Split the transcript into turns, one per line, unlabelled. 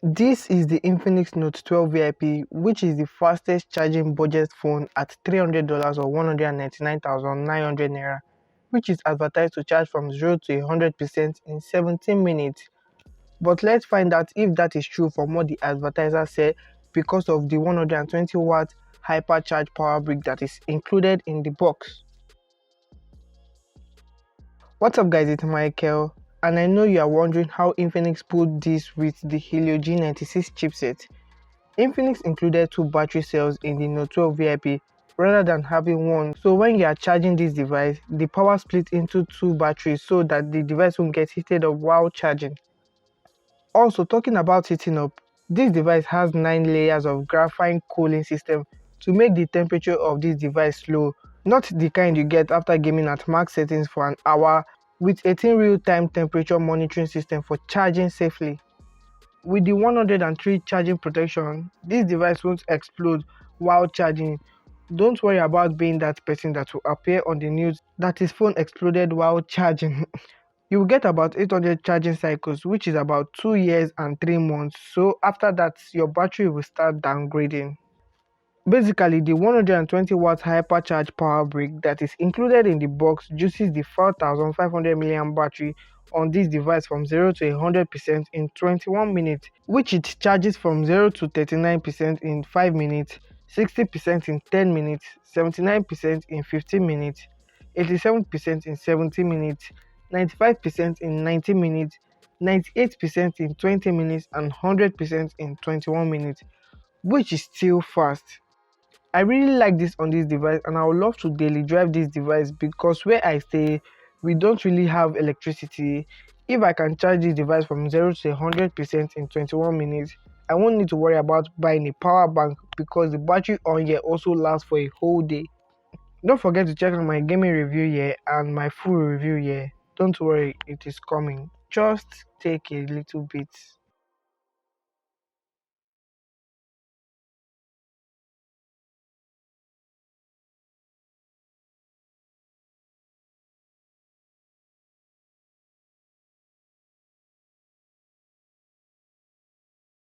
This is the Infinix Note 12 VIP, which is the fastest charging budget phone at $300 or 199,900 naira, which is advertised to charge from 0 to 100% in 17 minutes. But let's find out if that is true from what the advertiser said because of the 120-watt hypercharge power brick that is included in the box. What's up guys, it's Michael, and I know you are wondering how Infinix put this with the Helio G96 chipset. Infinix included two battery cells in the Note 12 VIP rather than having one, so when you are charging this device, the power split into two batteries so that the device won't get heated up while charging. Also, talking about heating up, this device has 9 layers of graphene cooling system to make the temperature of this device low, not the kind you get after gaming at max settings for an hour, with 18 real-time temperature monitoring system for charging safely. With the 103 charging protection, this device won't explode while charging. Don't worry about being that person that will appear on the news that his phone exploded while charging. You will get about 800 charging cycles, which is about 2 years and 3 months, so after that your battery will start downgrading. Basically, the 120-watt hypercharge power brick that is included in the box juices the 4500 mAh battery on this device from 0 to 100% in 21 minutes, which it charges from 0 to 39% in 5 minutes, 60% in 10 minutes, 79% in 15 minutes, 87% in 70 minutes, 95% in 90 minutes, 98% in 20 minutes, and 100% in 21 minutes, which is still fast. I really like this on this device, and I would love to daily drive this device because where I stay, we don't really have electricity. If I can charge this device from 0 to 100% in 21 minutes, I won't need to worry about buying a power bank because the battery on here also lasts for a whole day. Don't forget to check out my gaming review here and my full review here. Don't worry, it is coming. Just take a little bit.